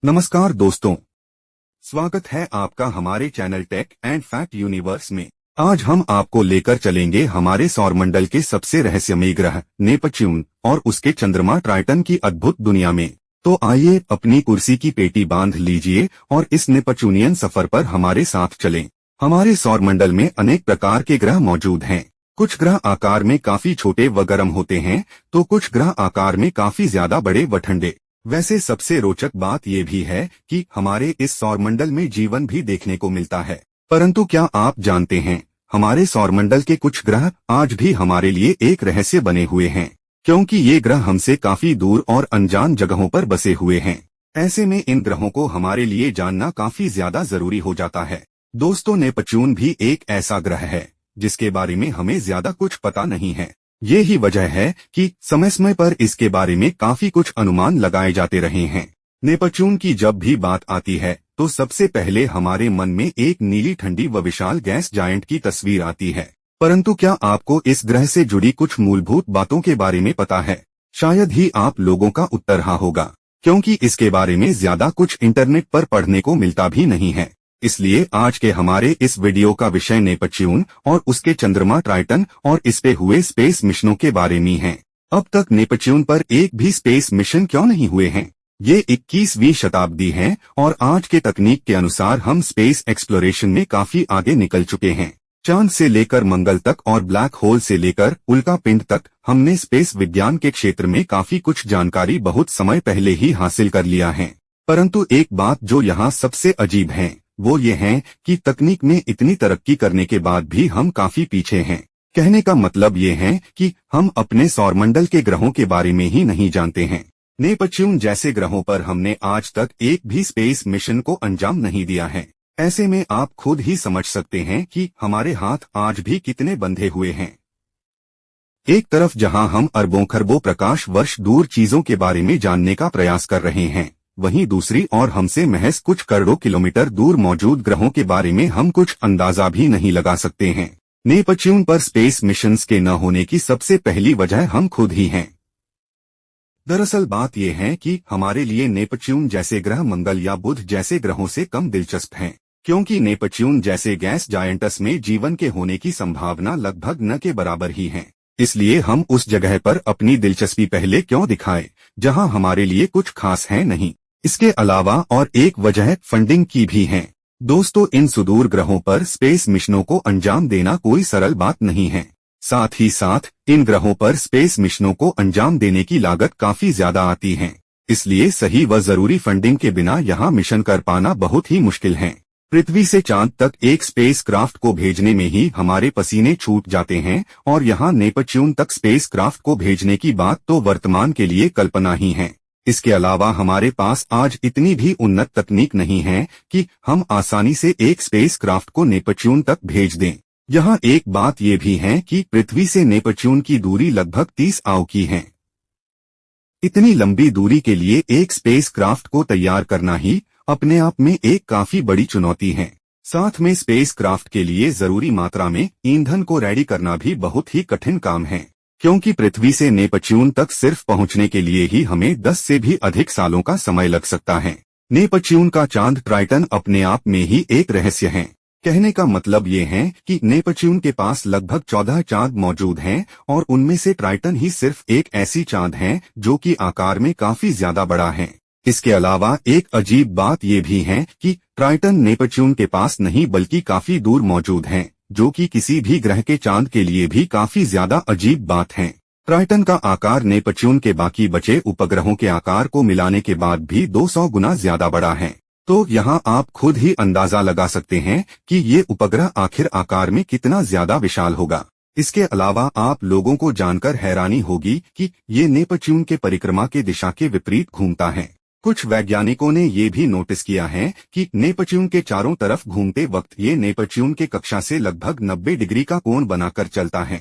नमस्कार दोस्तों, स्वागत है आपका हमारे channel tech and fact universe में। आज हम आपको लेकर चलेंगे हमारे सौरमंडल के सबसे रहस्यमयी ग्रह नेपच्यून और उसके चंद्रमा ट्राइटन की अद्भुत दुनिया में। तो आइए अपनी कुर्सी की पेटी बांध लीजिए और इस नेपच्यूनियन सफर पर हमारे साथ चलें। हमारे सौरमंडल में अनेक प्रकार के ग्रह मौजूद हैं। कुछ ग्रह आकार में काफी छोटे व गर्म होते हैं, तो कुछ ग्रह आकार में काफी ज्यादा बड़े व ठंडे। वैसे सबसे रोचक बात यह भी है कि हमारे इस सौरमंडल में जीवन भी देखने को मिलता है। परंतु क्या आप जानते हैं, हमारे सौरमंडल के कुछ ग्रह आज भी हमारे लिए एक रहस्य बने हुए हैं, क्योंकि ये ग्रह हमसे काफी दूर और अनजान जगहों पर बसे हुए हैं। ऐसे में इन ग्रहों को हमारे लिए जानना काफी ज्यादा जरूरी हो जाता है। दोस्तों, नेपच्यून भी एक ऐसा ग्रह है जिसके बारे में हमें ज्यादा कुछ पता नहीं है। ये ही वजह है कि समय समय पर इसके बारे में काफी कुछ अनुमान लगाए जाते रहे हैं। नेपच्यून की जब भी बात आती है तो सबसे पहले हमारे मन में एक नीली ठंडी व विशाल गैस जायंट की तस्वीर आती है। परंतु क्या आपको इस ग्रह से जुड़ी कुछ मूलभूत बातों के बारे में पता है? शायद ही आप लोगों का उत्तर हाँ होगा, क्योंकि इसके बारे में ज्यादा कुछ इंटरनेट पर पढ़ने को मिलता भी नहीं है। इसलिए आज के हमारे इस वीडियो का विषय नेपच्यून और उसके चंद्रमा ट्राइटन और इस पे हुए स्पेस मिशनों के बारे में है। अब तक नेपच्यून पर एक भी स्पेस मिशन क्यों नहीं हुए हैं? ये 21वीं शताब्दी है और आज के तकनीक के अनुसार हम स्पेस एक्सप्लोरेशन में काफी आगे निकल चुके हैं। चांद से लेकर मंगल तक और ब्लैक होल से लेकर उल्का पिंड तक हमने स्पेस विज्ञान के क्षेत्र में काफी कुछ जानकारी बहुत समय पहले ही हासिल कर लिया है। परंतु एक बात जो यहाँ सबसे अजीब है वो ये है कि तकनीक में इतनी तरक्की करने के बाद भी हम काफी पीछे हैं। कहने का मतलब ये है कि हम अपने सौरमंडल के ग्रहों के बारे में ही नहीं जानते हैं। नेपच्यून जैसे ग्रहों पर हमने आज तक एक भी स्पेस मिशन को अंजाम नहीं दिया है। ऐसे में आप खुद ही समझ सकते हैं कि हमारे हाथ आज भी कितने बंधे हुए हैं। एक तरफ जहां हम अरबों खरबों प्रकाश वर्ष दूर चीजों के बारे में जानने का प्रयास कर रहे हैं, वहीं दूसरी ओर हमसे महज कुछ करोड़ों किलोमीटर दूर मौजूद ग्रहों के बारे में हम कुछ अंदाजा भी नहीं लगा सकते हैं। नेपच्यून पर स्पेस मिशंस के न होने की सबसे पहली वजह हम खुद ही हैं। दरअसल बात यह है कि हमारे लिए नेपच्यून जैसे ग्रह मंगल या बुध जैसे ग्रहों से कम दिलचस्प हैं, क्योंकि नेपच्यून जैसे गैस जायंटस में जीवन के होने की संभावना लगभग न के बराबर ही है। इसलिए हम उस जगह पर अपनी दिलचस्पी पहले क्यों दिखाएं जहां हमारे लिए कुछ खास है नहीं। इसके अलावा और एक वजह फंडिंग की भी है। दोस्तों, इन सुदूर ग्रहों पर स्पेस मिशनों को अंजाम देना कोई सरल बात नहीं है। साथ ही साथ इन ग्रहों पर स्पेस मिशनों को अंजाम देने की लागत काफी ज्यादा आती है। इसलिए सही व जरूरी फंडिंग के बिना यहाँ मिशन कर पाना बहुत ही मुश्किल है। पृथ्वी से चांद तक एक स्पेस क्राफ्ट को भेजने में ही हमारे पसीने छूट जाते हैं, और यहाँ नेपच्यून तक स्पेस क्राफ्ट को भेजने की बात तो वर्तमान के लिए कल्पना ही है। इसके अलावा हमारे पास आज इतनी भी उन्नत तकनीक नहीं है कि हम आसानी से एक स्पेस क्राफ्ट को नेपच्यून तक भेज दें। यहाँ एक बात ये भी है कि पृथ्वी से नेपच्यून की दूरी लगभग 30 आव की है। इतनी लंबी दूरी के लिए एक स्पेस क्राफ्ट को तैयार करना ही अपने आप में एक काफी बड़ी चुनौती है। साथ में स्पेस क्राफ्ट के लिए जरूरी मात्रा में ईंधन को रेडी करना भी बहुत ही कठिन काम है, क्योंकि पृथ्वी से नेपच्यून तक सिर्फ पहुंचने के लिए ही हमें 10 से भी अधिक सालों का समय लग सकता है। नेपच्यून का चांद ट्राइटन अपने आप में ही एक रहस्य है। कहने का मतलब ये है कि नेपच्यून के पास लगभग 14 चांद मौजूद हैं, और उनमें से ट्राइटन ही सिर्फ एक ऐसी चांद है जो कि आकार में काफी ज्यादा बड़ा है। इसके अलावा एक अजीब बात ये भी है कि ट्राइटन नेपच्यून के पास नहीं बल्कि काफी दूर मौजूद है, जो कि किसी भी ग्रह के चांद के लिए भी काफी ज्यादा अजीब बात है। ट्राइटन का आकार नेपच्यून के बाकी बचे उपग्रहों के आकार को मिलाने के बाद भी 200 गुना ज्यादा बड़ा है। तो यहाँ आप खुद ही अंदाजा लगा सकते हैं कि ये उपग्रह आखिर आकार में कितना ज्यादा विशाल होगा। इसके अलावा आप लोगों को जानकर हैरानी होगी कि ये नेपच्यून के परिक्रमा के दिशा के विपरीत घूमता है। कुछ वैज्ञानिकों ने ये भी नोटिस किया है कि नेपच्यून के चारों तरफ घूमते वक्त ये नेपच्यून के कक्षा से लगभग 90 डिग्री का कोण बनाकर चलता है,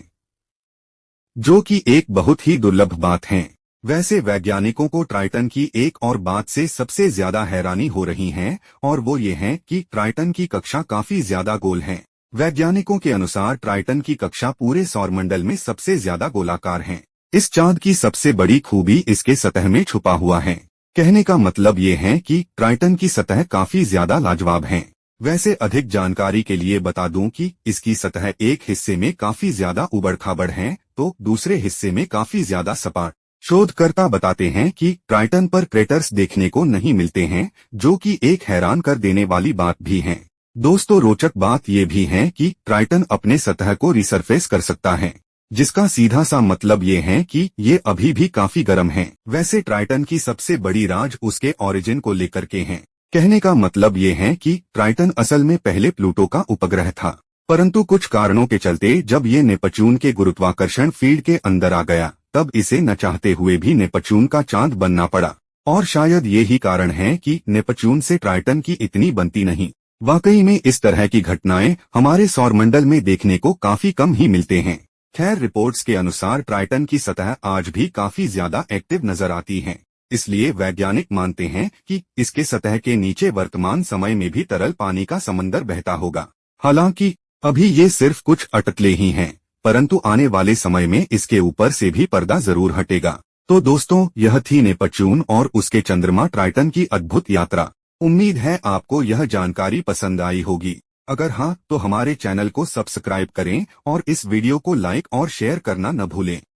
जो कि एक बहुत ही दुर्लभ बात है। वैसे वैज्ञानिकों को ट्राइटन की एक और बात से सबसे ज्यादा हैरानी हो रही है, और वो ये है कि ट्राइटन की कक्षा काफी ज्यादा गोल है। वैज्ञानिकों के अनुसार ट्राइटन की कक्षा पूरे सौरमंडल में सबसे ज्यादा गोलाकार है। इस चांद की सबसे बड़ी खूबी इसके सतह में छुपा हुआ है। कहने का मतलब ये है कि ट्राइटन की सतह काफी ज्यादा लाजवाब है। वैसे अधिक जानकारी के लिए बता दूं कि इसकी सतह एक हिस्से में काफी ज्यादा उबड़-खाबड़ है तो दूसरे हिस्से में काफी ज्यादा सपाट। शोधकर्ता बताते हैं कि ट्राइटन पर क्रेटर्स देखने को नहीं मिलते हैं, जो कि एक हैरान कर देने वाली बात भी है। दोस्तों, रोचक बात यह भी है कि ट्राइटन अपने सतह को रिसरफेस कर सकता है, जिसका सीधा सा मतलब ये है कि ये अभी भी काफी गर्म है। वैसे ट्राइटन की सबसे बड़ी राज उसके ओरिजिन को लेकर के है। कहने का मतलब ये है कि ट्राइटन असल में पहले प्लूटो का उपग्रह था, परंतु कुछ कारणों के चलते जब ये नेपच्यून के गुरुत्वाकर्षण फील्ड के अंदर आ गया, तब इसे न चाहते हुए भी नेपच्यून का चांद बनना पड़ा। और शायद ये ही कारण है कि नेपच्यून से ट्राइटन की इतनी बनती नहीं। वाकई में इस तरह की घटनाएं हमारे सौरमंडल में देखने को काफी कम ही मिलते हैं। खैर, रिपोर्ट्स के अनुसार ट्राइटन की सतह आज भी काफी ज्यादा एक्टिव नजर आती है, इसलिए वैज्ञानिक मानते हैं कि इसके सतह के नीचे वर्तमान समय में भी तरल पानी का समंदर बहता होगा। हालांकि अभी ये सिर्फ कुछ अटकलें ही हैं, परंतु आने वाले समय में इसके ऊपर से भी पर्दा जरूर हटेगा। तो दोस्तों, यह थी नेपच्यून और उसके चंद्रमा ट्राइटन की अद्भुत यात्रा। उम्मीद है आपको यह जानकारी पसंद आई होगी। अगर हाँ, तो हमारे चैनल को सब्सक्राइब करें और इस वीडियो को लाइक और शेयर करना न भूलें।